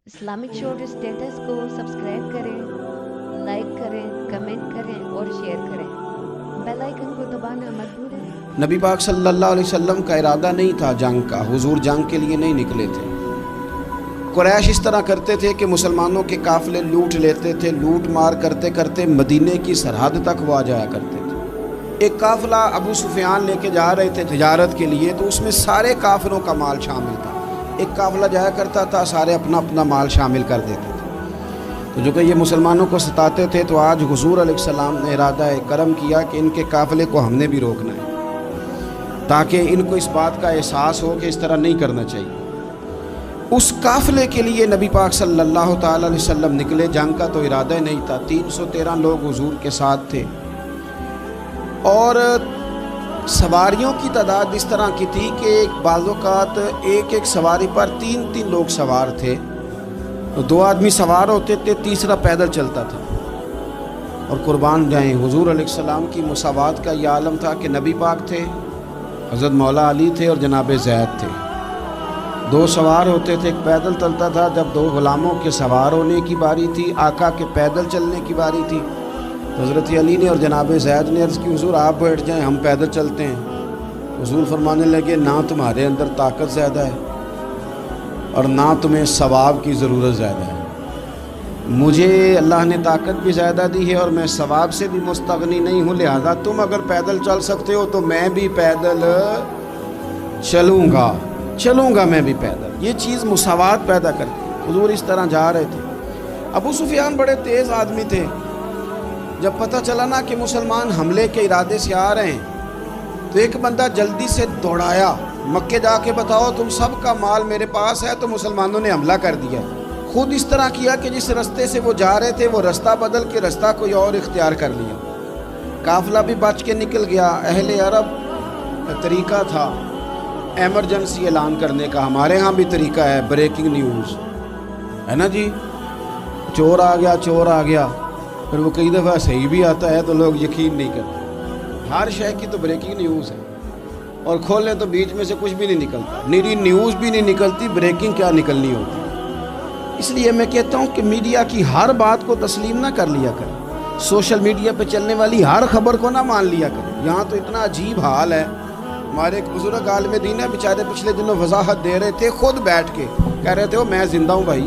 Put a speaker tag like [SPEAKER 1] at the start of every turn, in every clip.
[SPEAKER 1] Islamic short status کو subscribe کریں، like کریں، کمنٹ کریں اور شیئر کریں۔ بیل آئیکن کو دبانا مت بھولیں۔
[SPEAKER 2] نبی پاک صلی اللہ علیہ وسلم کا ارادہ نہیں تھا جنگ کا، حضور جنگ کے لیے نہیں نکلے تھے۔ قریش اس طرح کرتے تھے کہ مسلمانوں کے قافلے لوٹ لیتے تھے، لوٹ مار کرتے کرتے مدینے کی سرحد تک وہ آ جایا کرتے تھے۔ ایک قافلہ ابو سفیان لے کے جا رہے تھے تجارت کے لیے، تو اس میں سارے کافروں کا مال شامل تھا۔ ایک قافلہ جایا کرتا تھا، سارے اپنا اپنا مال شامل کر دیتے تھے۔ تو جو کہ یہ مسلمانوں کو ستاتے تھے، تو آج حضور علیہ السلام نے ارادہ کرم کیا کہ ان کے قافلے کو ہم نے بھی روکنا ہے، تاکہ ان کو اس بات کا احساس ہو کہ اس طرح نہیں کرنا چاہیے۔ اس قافلے کے لیے نبی پاک صلی اللہ تعالی علیہ وسلم نکلے، جنگ کا تو ارادہ ہی نہیں تھا۔ 313 لوگ حضور کے ساتھ تھے، اور سواریوں کی تعداد اس طرح کی تھی کہ بعض اوقات ایک سواری پر 3 لوگ سوار تھے، 2 آدمی سوار ہوتے تھے، تیسرا پیدل چلتا تھا۔ اور قربان جائیں، حضور علیہ السلام کی مساوات کا یہ عالم تھا کہ نبی پاک تھے، حضرت مولا علی تھے اور جناب زید تھے۔ 2 سوار ہوتے تھے، ایک پیدل چلتا تھا۔ جب 2 غلاموں کے سوار ہونے کی باری تھی، آقا کے پیدل چلنے کی باری تھی، حضرت علی نے اور جناب زید نے عرض کی، حضور آپ بیٹھ جائیں، ہم پیدل چلتے ہیں۔ حضور فرمانے لگے، نہ تمہارے اندر طاقت زیادہ ہے اور نہ تمہیں ثواب کی ضرورت زیادہ ہے۔ مجھے اللہ نے طاقت بھی زیادہ دی ہے اور میں ثواب سے بھی مستغنی نہیں ہوں، لہذا تم اگر پیدل چل سکتے ہو تو میں بھی پیدل چلوں گا میں بھی پیدل۔ یہ چیز مساوات پیدا کرتی ہے۔ حضور اس طرح جا رہے تھے۔ ابو سفیان بڑے تیز آدمی تھے۔ جب پتہ چلا نا کہ مسلمان حملے کے ارادے سے آ رہے ہیں، تو ایک بندہ جلدی سے دوڑایا، مکے جا کے بتاؤ تم سب کا مال میرے پاس ہے، تو مسلمانوں نے حملہ کر دیا۔ خود اس طرح کیا کہ جس رستے سے وہ جا رہے تھے، وہ رستہ بدل کے رستہ کوئی اور اختیار کر لیا۔ قافلہ بھی بچ کے نکل گیا۔ اہل عرب کا طریقہ تھا ایمرجنسی اعلان کرنے کا، ہمارے ہاں بھی طریقہ ہے بریکنگ نیوز، ہے نا جی، چور آ گیا، پھر وہ کئی دفعہ صحیح بھی آتا ہے تو لوگ یقین نہیں کرتے۔ ہر شے کی تو بریکنگ نیوز ہے، اور کھولیں تو بیچ میں سے کچھ بھی نہیں نکلتا، نیری نیوز بھی نہیں نکلتی، بریکنگ کیا نکلنی ہوتی۔ اس لیے میں کہتا ہوں کہ میڈیا کی ہر بات کو تسلیم نہ کر لیا کریں، سوشل میڈیا پہ چلنے والی ہر خبر کو نہ مان لیا کریں۔ یہاں تو اتنا عجیب حال ہے، ہمارے ایک بزرگ عالم دین ہے، بیچارے پچھلے دنوں وضاحت دے رہے تھے، خود بیٹھ کے کہہ رہے تھے، میں زندہ ہوں بھائی،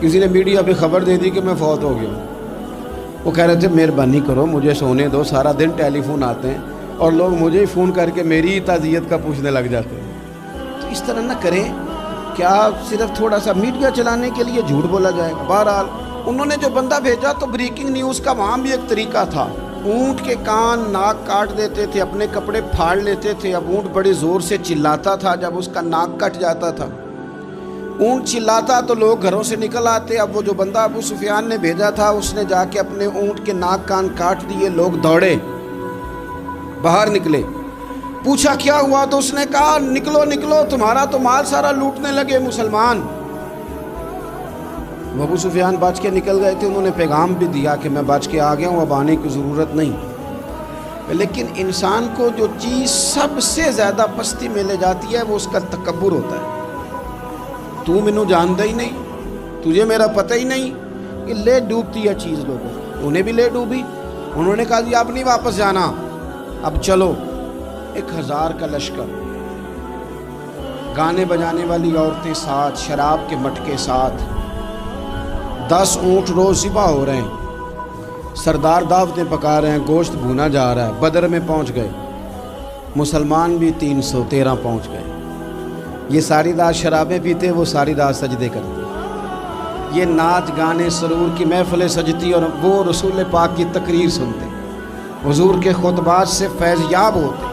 [SPEAKER 2] کسی نے میڈیا پہ خبر دے دی کہ میں فوت ہو گیا ہوں۔ وہ کہہ رہے تھے مہربانی کرو مجھے سونے دو، سارا دن ٹیلی فون آتے ہیں اور لوگ مجھے ہی فون کر کے میری ہی تعزیت کا پوچھنے لگ جاتے ہیں۔ تو اس طرح نہ کریں، کیا صرف تھوڑا سا میڈیا چلانے کے لیے جھوٹ بولا جائے گا؟ بہرحال انہوں نے جو بندہ بھیجا تو بریکنگ نیوز کا وہاں بھی ایک طریقہ تھا۔ اونٹ کے کان ناک کاٹ دیتے تھے، اپنے کپڑے پھاڑ لیتے تھے۔ اب اونٹ بڑے زور سے چلاتا تھا، جب اس کا ناک کٹ جاتا تھا، اونٹ چلاتا تو لوگ گھروں سے نکل آتے۔ اب وہ جو بندہ ابو سفیان نے بھیجا تھا، اس نے جا کے اپنے اونٹ کے ناک کان کاٹ دیے۔ لوگ دوڑے، باہر نکلے، پوچھا کیا ہوا، تو اس نے کہا نکلو تمہارا تو مال سارا لوٹنے لگے مسلمان۔ وہ ابو سفیان بچ کے نکل گئے تھے، انہوں نے پیغام بھی دیا کہ میں بچ کے آ گیا ہوں، اب آنے کی ضرورت نہیں۔ لیکن انسان کو جو چیز سب سے زیادہ پستی میں لے جاتی ہے، وہ اس کا تکبر ہوتا ہے۔ تو مینوں جانتا ہی نہیں، تجھے میرا پتہ ہی نہیں، کہ لے ڈوبتی ہے چیز لوگوں۔ انہیں بھی لے ڈوبی، انہوں نے کہا جی اب نہیں واپس جانا، اب چلو۔ 1000 کا لشکر، گانے بجانے والی عورتیں ساتھ، شراب کے مٹکے ساتھ، 10 اونٹ روز ذبح ہو رہے ہیں، سردار دعوتیں پکا رہے ہیں، گوشت بھونا جا رہا ہے۔ بدر میں پہنچ گئے، مسلمان بھی 313 پہنچ گئے۔ یہ ساری رات شرابیں پیتے، وہ ساری رات سجدے کرتے، یہ ناچ گانے سرور کی محفلیں سجتی، اور وہ رسول پاک کی تقریر سنتے، حضور کے خطبات سے فیض یاب ہوتے۔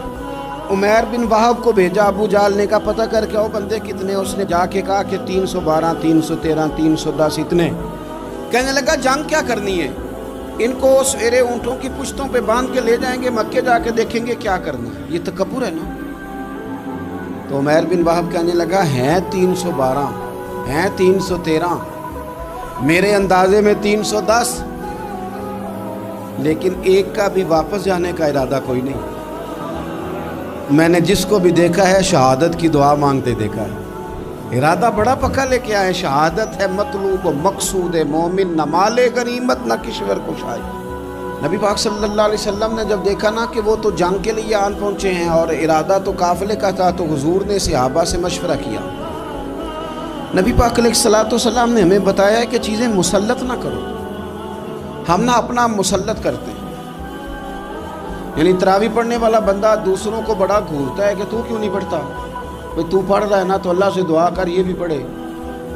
[SPEAKER 2] عمیر بن وہب کو بھیجا ابو جہل نے، کہا پتہ کر کے آؤ بندے کتنے۔ اس نے جا کے کہا کہ 312 313 310 اتنے۔ کہنے لگا جنگ کیا کرنی ہے، ان کو سویرے اونٹوں کی پشتوں پہ باندھ کے لے جائیں گے، مکے جا کے دیکھیں گے کیا کرنا ہے۔ یہ تکبر ہے نا۔ تو عمیر بن وہب کہنے لگا ہیں 312 ہیں 313، میرے اندازے میں 310، لیکن ایک کا بھی واپس جانے کا ارادہ کوئی نہیں۔ میں نے جس کو بھی دیکھا ہے شہادت کی دعا مانگتے دیکھا ہے۔ ارادہ بڑا پکا لے کے آئے، شہادت ہے مطلوب و مقصود مومن، نہ مال غنیمت نہ کشور کشائی۔ نبی پاک صلی اللہ علیہ وسلم نے جب دیکھا نا کہ وہ تو جنگ کے لیے آن پہنچے ہیں اور ارادہ تو قافلے کا تھا، تو حضور نے صحابہ سے مشورہ کیا۔ نبی پاک علیہ الصلوۃ والسلام نے ہمیں بتایا ہے کہ چیزیں مسلط نہ کرو، ہم نہ اپنا مسلط کرتے ہیں۔ یعنی تراویح پڑھنے والا بندہ دوسروں کو بڑا گھورتا ہے کہ تو کیوں نہیں پڑھتا، بھئی تو پڑھ رہا ہے نا تو اللہ سے دعا کر یہ بھی پڑھے،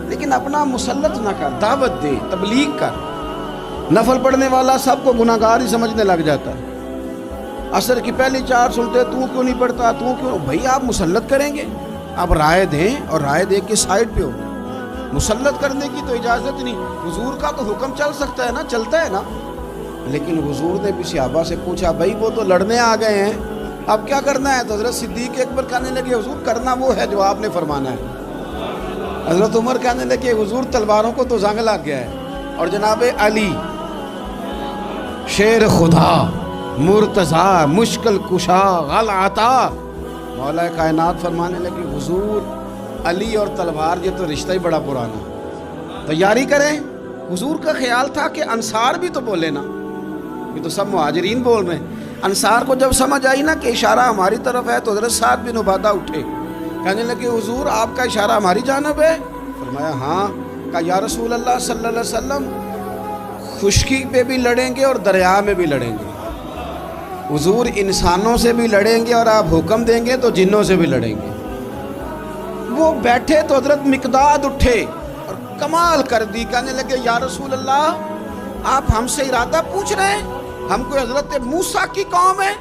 [SPEAKER 2] لیکن اپنا مسلط نہ کر، دعوت دے، تبلیغ کر۔ نفل پڑھنے والا سب کو گناہگار ہی سمجھنے لگ جاتا ہے، عصر کی پہلی 4 سنتے تو کیوں نہیں پڑھتا، تو کیوں؟ بھئی آپ مسلط کریں گے، آپ رائے دیں اور رائے دے کے سائڈ پہ ہو، مسلط کرنے کی تو اجازت نہیں۔ حضور کا تو حکم چل سکتا ہے نا، چلتا ہے نا، لیکن حضور نے بھی صحابہ سے پوچھا، بھائی وہ تو لڑنے آ گئے ہیں، اب کیا کرنا ہے؟ تو حضرت صدیق اکبر کہنے لگے، حضور کرنا وہ ہے جو آپ نے فرمانا ہے۔ حضرت عمر کہنے لگے، حضور تلواروں کو تو زنگ لگ گیا ہے۔ اور جناب علی شیر خدا، مرتضیٰ، مشکل کشا، غل عطا، مولا کائنات فرمانے لگے، حضور علی اور تلوار یہ تو رشتہ ہی بڑا پرانا، تیاری کریں۔ حضور کا خیال تھا کہ انصار بھی تو بولے نا، یہ تو سب مہاجرین بول رہے ہیں۔ انصار کو جب سمجھ آئی نا کہ اشارہ ہماری طرف ہے تو حضرت سعد بن عبادہ اٹھے، کہنے لگے، حضور آپ کا اشارہ ہماری جانب ہے؟ فرمایا ہاں۔ کہا یا رسول اللہ صلی اللہ علیہ وسلم، خشکی پہ بھی لڑیں گے اور دریا میں بھی لڑیں گے۔ حضور انسانوں سے بھی لڑیں گے اور آپ حکم دیں گے تو جنوں سے بھی لڑیں گے۔ وہ بیٹھے تو حضرت مقداد اٹھے اور کمال کر دی، کہنے لگے یا رسول اللہ آپ ہم سے ارادہ پوچھ رہے ہیں؟ ہم کوئی حضرت موسیٰ کی قوم ہے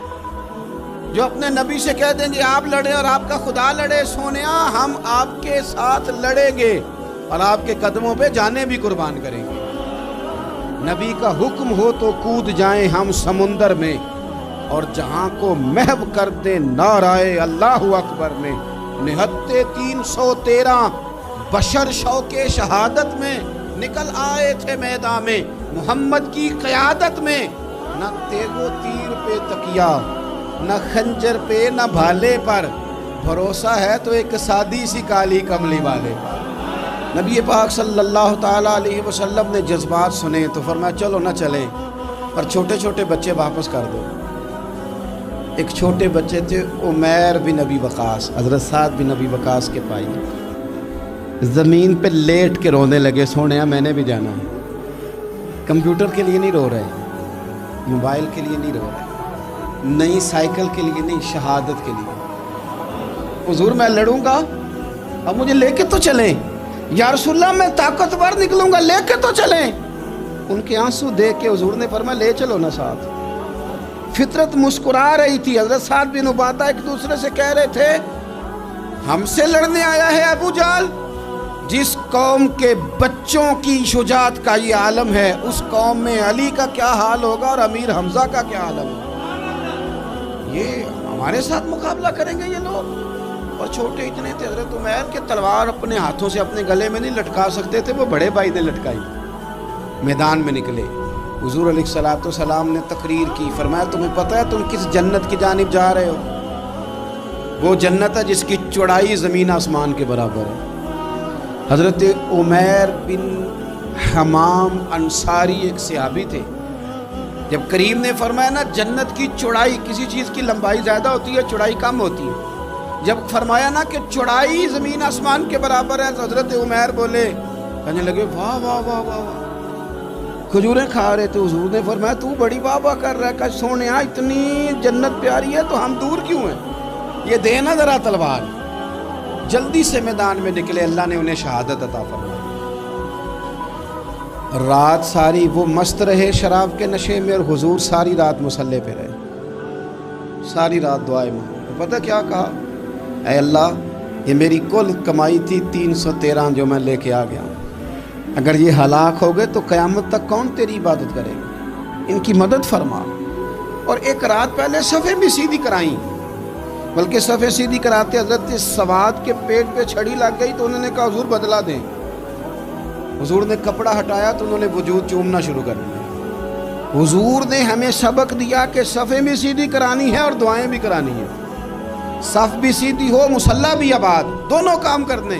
[SPEAKER 2] جو اپنے نبی سے کہہ دیں گے آپ لڑیں اور آپ کا خدا لڑے؟ سونیا ہم آپ کے ساتھ لڑیں گے اور آپ کے قدموں پہ جانیں بھی قربان کریں گے۔ نبی کا حکم ہو تو کود جائیں ہم سمندر میں اور جہاں کو محو کر دیں نعرہ اللہ اکبر میں۔ نہتے 313 بشر شوق شہادت میں نکل آئے تھے میدان میں، محمد کی قیادت میں۔ نہ تیغ و تیر پہ تکیا، نہ خنجر پہ، نہ بھالے پر، بھروسہ ہے تو ایک سادی سی کالی کملی والے پر۔ نبی پاک صلی اللہ تعالیٰ علیہ وسلم نے جذبات سنے تو فرمایا چلو نہ چلیں، پر چھوٹے چھوٹے بچے واپس کر دو۔ ایک چھوٹے بچے تھے عمیر بن ابی وقاص، حضرت سعد بن ابی وقاص کے بھائی، زمین پہ لیٹ کے رونے لگے، سونیا میں نے بھی جانا ہے۔ کمپیوٹر کے لیے نہیں رو رہے، موبائل کے لیے نہیں رو رہے، نئی سائیکل کے لیے نہیں، شہادت کے لیے۔ حضور میں لڑوں گا، اب مجھے لے کے تو چلیں، یا رسول اللہ میں طاقتور نکلوں گا، لے کے تو چلیں۔ ان کے آنسو دیکھ کے حضور نے فرمایا لے چلو نا ساتھ۔ فطرت مسکرا رہی تھی۔ حضرت سعد بن عبادہ ایک دوسرے سے کہہ رہے تھے ہم سے لڑنے آیا ہے ابو جہل، جس قوم کے بچوں کی شجاعت کا یہ عالم ہے، اس قوم میں علی کا کیا حال ہوگا اور امیر حمزہ کا کیا عالم ہوگا؟ یہ ہمارے ساتھ مقابلہ کریں گے یہ لوگ؟ اور چھوٹے اتنے تھے حضرت عمیر کے تلوار اپنے ہاتھوں سے اپنے گلے میں نہیں لٹکا سکتے تھے، وہ بڑے بھائی نے لٹکائی۔ میدان میں نکلے، حضور علیہ الصلوۃ والسلام نے تقریر کی، فرمایا تمہیں پتہ ہے تم کس جنت کی جانب جا رہے ہو؟ وہ جنت ہے جس کی چوڑائی زمین آسمان کے برابر ہے۔ حضرت عمیر بن حمام انصاری ایک صحابی تھے، جب کریم نے فرمایا نا جنت کی چوڑائی، کسی چیز کی لمبائی زیادہ ہوتی ہے چوڑائی کم ہوتی ہے، جب فرمایا نا کہ چوڑائی زمین آسمان کے برابر ہے تو حضرت عمیر بولے، کہنے لگے واہ واہ واہ واہ واہ۔ کھجوریں کھا رہے تھے، حضور نے فرمایا تو بڑی واہ واہ کر رہا ہے، کہ سونیا اتنی جنت پیاری ہے تو ہم دور کیوں ہیں، یہ دے نا ذرا تلوار۔ جلدی سے میدان میں نکلے، اللہ نے انہیں شہادت عطا فرمائی۔ رات ساری وہ مست رہے شراب کے نشے میں، اور حضور ساری رات مصلی پہ رہے، ساری رات دعائیں مانگے۔ پتہ کیا کہا؟ اے اللہ یہ میری کل کمائی تھی 313 جو میں لے کے آ گیا ہوں، اگر یہ ہلاک ہو گئے تو قیامت تک کون تیری عبادت کرے گا؟ ان کی مدد فرما۔ اور ایک رات پہلے صفیں بھی سیدھی کرائیں، بلکہ صفیں سیدھی کراتے حضرت سواد کے پیٹ پہ چھڑی لگ گئی تو انہوں نے کہا حضور بدلا دیں۔ حضور نے کپڑا ہٹایا تو انہوں نے وجود چومنا شروع کر دیا۔ حضور نے ہمیں سبق دیا کہ صفیں بھی سیدھی کرانی ہے اور دعائیں بھی کرانی ہیں، صف بھی سیدھی ہو، مصلی بھی آباد، دونوں کام کرنے۔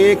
[SPEAKER 2] 1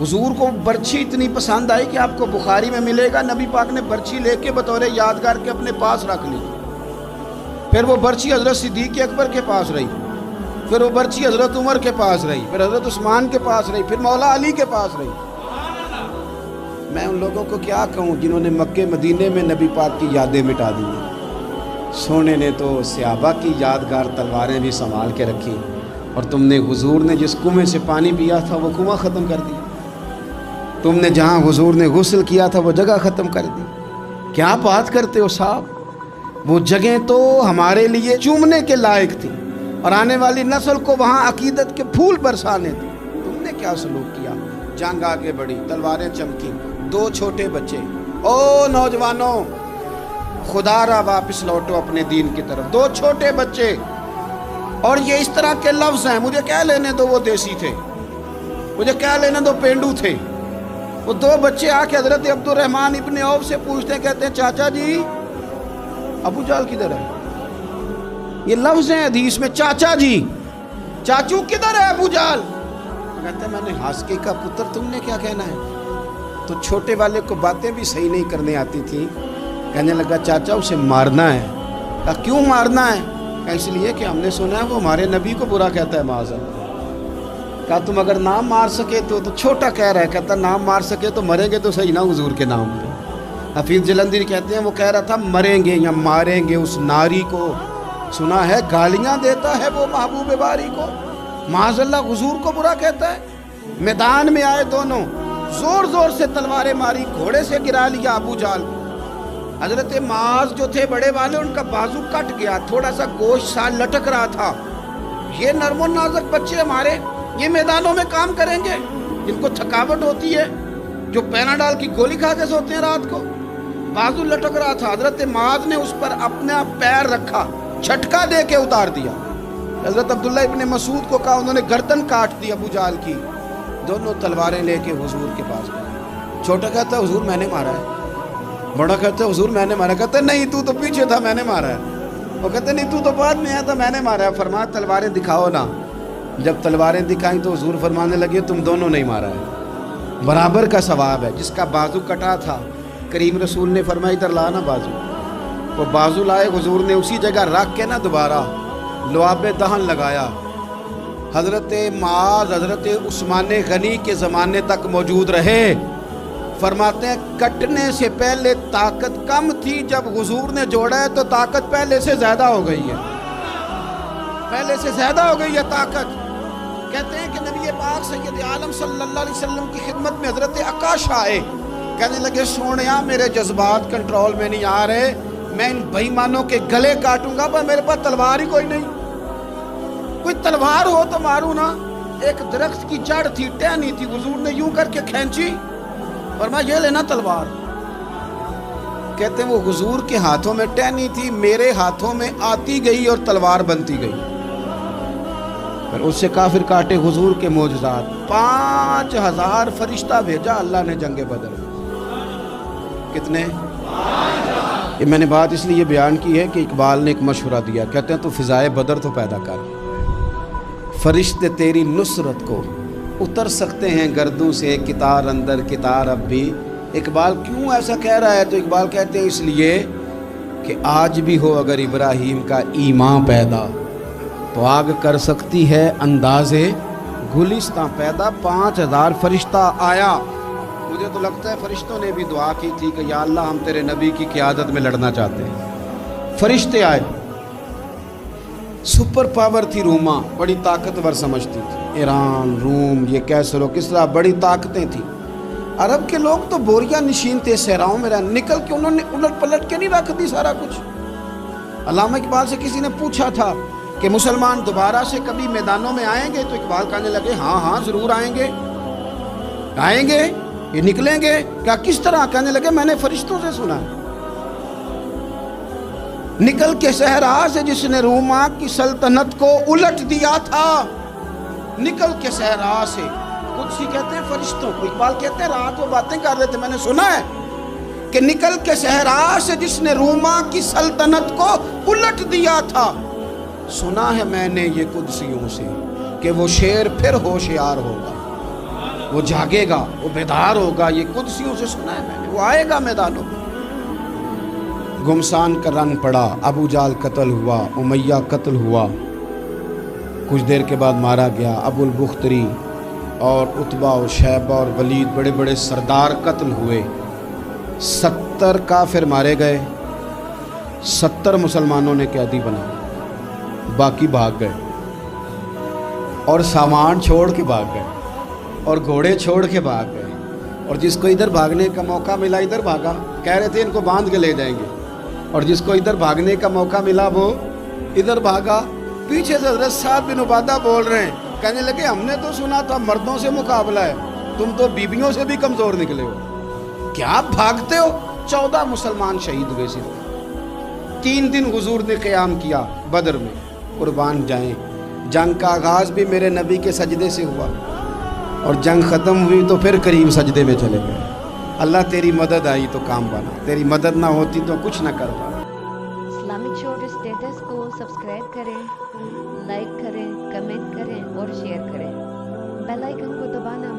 [SPEAKER 2] حضور کو برچھی اتنی پسند آئی کہ آپ کو بخاری میں ملے گا نبی پاک نے برچھی لے کے بطور یادگار کے اپنے پاس رکھ لی. پھر وہ برچھی حضرت صدیق اکبر کے پاس رہی, پھر وہ برچھی حضرت عمر کے پاس رہی, پھر حضرت عثمان کے پاس رہی, پھر مولا علی کے پاس رہی. میں ان لوگوں کو کیا کہوں جنہوں نے مکے مدینے میں نبی پاک کی یادیں مٹا دی ہیں. سونے نے تو صحابہ کی یادگار تلواریں بھی سنبھال کے رکھی, اور تم نے حضور نے جس کنویں سے پانی پیا تھا وہ کنواں ختم کر دیا. تم نے جہاں حضور نے غسل کیا تھا وہ جگہ ختم کر دی. کیا بات کرتے ہو صاحب, وہ جگہیں تو ہمارے لیے چومنے کے لائق تھی اور آنے والی نسل کو وہاں عقیدت کے پھول برسانے تھے. تم نے کیا سلوک کیا؟ جنگ آگے بڑھی, تلواریں چمکی, 2 چھوٹے بچے. او نوجوانوں, خدا را واپس لوٹو اپنے دین کی طرف. 2 چھوٹے بچے, اور یہ اس طرح کے لفظ ہیں. مجھے کیا لینے دو وہ دیسی تھے, مجھے کیا لینے دو پینڈو تھے. وہ 2 بچے آ کے حضرت عبد الرحمن ابن عوف سے پوچھتے ہیں, کہتے ہیں چاچا جی ابو جال کدھر ہے؟ یہ لفظ ہیں حدیث میں, چاچا جی, چاچو کدھر ہے ابو جال؟ کہتے ہیں میں نے ہاسکے کا پتر, تم نے کیا کہنا ہے؟ تو چھوٹے والے کو باتیں بھی صحیح نہیں کرنے آتی تھی. کہنے لگا چاچا اسے مارنا ہے. کہا کیوں مارنا ہے؟ کہا اس لیے کہ ہم نے سنا ہے وہ ہمارے نبی کو برا کہتا ہے معاذ اللہ. کہا تم اگر نام مار سکے تو چھوٹا کہہ رہا ہے, کہتا نام مار سکے تو مریں گے تو صحیح نا حضور کے نام پہ. حفیظ جلندری کہتے ہیں وہ کہہ رہا تھا مریں گے یا ماریں گے اس ناری کو, سنا ہے گالیاں دیتا ہے وہ محبوب باری کو. معاذ اللہ حضور کو برا کہتا ہے. میدان میں آئے دونوں, زور زور سے تلواریں ماری, گھوڑے سے گرا لیا ابو جال. حضرت معاذ جو تھے بڑے والے, ان کا بازو کٹ گیا, تھوڑا سا گوشت سا لٹک رہا تھا. یہ نرم و نازک بچے ہمارے, یہ میدانوں میں کام کریں گے؟ ان کو تھکاوٹ ہوتی ہے, جو پیناڈال کی گولی کھا کے سوتے ہیں رات کو. بازو لٹک رہا تھا, حضرت معاذ نے اس پر اپنا پیر رکھا, جھٹکا دے کے اتار دیا. حضرت عبداللہ ابن مسعود کو کہا, انہوں نے گردن کاٹ دی ابو جال کی. دونوں تلواریں لے کے حضور کے پاس گئے. چھوٹا کہتا ہے حضور میں نے مارا ہے, بڑا کہتا ہے حضور میں نے مارا. کہتا ہے نہیں تو پیچھے تھا, میں نے مارا ہے. وہ کہتے نہیں تو بعد میں آیا تھا, میں نے مارا ہے. فرمایا تلواریں دکھاؤ نا. جب تلواریں دکھائیں تو حضور فرمانے لگے تم دونوں نہیں مارا ہے, برابر کا ثواب ہے. جس کا بازو کٹا تھا کریم رسول نے فرمایا ادھر لا نا بازو. وہ بازو لائے, حضور نے اسی جگہ رکھ کے نا دوبارہ لعاب دہن لگایا. حضرت معاذ حضرت عثمان غنی کے زمانے تک موجود رہے. فرماتے ہیں کٹنے سے پہلے طاقت کم تھی, جب حضور نے جوڑا ہے تو طاقت پہلے سے زیادہ ہو گئی ہے, پہلے سے زیادہ ہو گئی ہے طاقت. کہتے ہیں کہ نبی پاک سید عالم صلی اللہ علیہ وسلم کی خدمت میں حضرت عکاشہ آئے, کہنے لگے سونیا میرے جذبات کنٹرول میں نہیں آ رہے, میں ان بے ایمانوں کے گلے کاٹوں گا, پر میرے پاس تلوار ہی کوئی نہیں. کوئی تلوار ہو تو ماروں نا. ایک درخت کی جڑ تھی, ٹہنی تھی, حضور نے یوں کر کے کھینچی, فرمایا یہ لینا تلوار. کہتے ہیں وہ حضور کے ہاتھوں میں ٹہنی تھی, میرے ہاتھوں میں آتی گئی اور تلوار بنتی گئی. پھر اس سے کافر کاٹے حضور کے معجزات. 5000 فرشتہ بھیجا اللہ نے جنگ بدر میں. کتنے؟ یہ میں نے بات اس لیے بیان کی ہے کہ اقبال نے ایک مشورہ دیا, کہتے ہیں تو فضائے بدر تو پیدا کر, فرشتے تیری نصرت کو اتر سکتے ہیں گردوں سے, کتار اندر کتار اب بھی. اقبال کیوں ایسا کہہ رہا ہے؟ تو اقبال کہتے ہیں اس لیے کہ آج بھی ہو اگر ابراہیم کا ایمان پیدا, تو آگ کر سکتی ہے انداز گلستان پیدا. 5000 فرشتہ آیا. مجھے تو لگتا ہے فرشتوں نے بھی دعا کی تھی کہ یا اللہ ہم تیرے نبی کی قیادت میں لڑنا چاہتے ہیں. فرشتے آئے. سپر پاور تھی روما, بڑی طاقتور سمجھتی تھی. ایران, روم, یہ کیسر و کسرا بڑی طاقتیں تھیں. عرب کے لوگ تو بوریا نشین تھے, صحراؤں میں نکل کے انہوں نے الٹ پلٹ کے نہیں رکھ دی سارا کچھ. علامہ اقبال سے کسی نے پوچھا تھا کہ مسلمان دوبارہ سے کبھی میدانوں میں آئیں گے, تو اقبال کہنے لگے ہاں ہاں ضرور آئیں گے, آئیں گے, یہ نکلیں گے. کیا کس طرح؟ کہنے لگے میں نے فرشتوں سے سنا ہے. نکل کے صحرا سے جس نے روما کی سلطنت کو الٹ دیا تھا, نکل کے صحرا سے. قدسی کہتے ہیں فرشتوں کو, اقبال کہتے ہیں رات وہ باتیں کر رہے تھے, میں نے سنا ہے کہ نکل کے صحرا سے جس نے روما کی سلطنت کو الٹ دیا تھا. سنا ہے میں نے یہ قدسیوں سے کہ وہ شیر پھر ہوشیار ہوگا. وہ جاگے گا, وہ بیدار ہوگا. یہ قدسیوں سے سنا ہے میں نے. وہ آئے گا میدانوں میں. گمسان کا رن پڑا, ابو جال قتل ہوا, امیہ قتل ہوا, کچھ دیر کے بعد مارا گیا. ابو البختری اور عتبہ و شیبہ اور ولید بڑے بڑے سردار قتل ہوئے. 70 کافر مارے گئے, 70 مسلمانوں نے قیدی بنا, باقی بھاگ گئے اور سامان چھوڑ کے بھاگ گئے اور گھوڑے چھوڑ کے بھاگ گئے. اور جس کو ادھر بھاگنے کا موقع ملا ادھر بھاگا. کہہ رہے تھے ان کو باندھ کے لے جائیں گے, اور جس کو ادھر بھاگنے کا موقع ملا وہ ادھر بھاگا. پیچھے سے حضرت سعد بن عبادہ بول رہے ہیں, کہنے لگے ہم نے تو سنا تھا مردوں سے مقابلہ ہے, تم تو بیویوں سے بھی کمزور نکلے ہو, کیا بھاگتے ہو. 14 مسلمان شہید ہوئے صرف. 3 دن حضور نے قیام کیا بدر میں. قربان جائیں, جنگ کا آغاز بھی میرے نبی کے سجدے سے ہوا, اور جنگ ختم ہوئی تو پھر کریم سجدے میں چلے گئے. اللہ تیری مدد آئی تو کام بنا, تیری مدد نہ ہوتی تو کچھ نہ کر پاتا.
[SPEAKER 1] اسلامک شورٹ اسٹیٹس کو سبسکرائب کریں, لائک کریں, کمنٹ کریں اور شیئر کریں. بیل آئیکن کو دبانا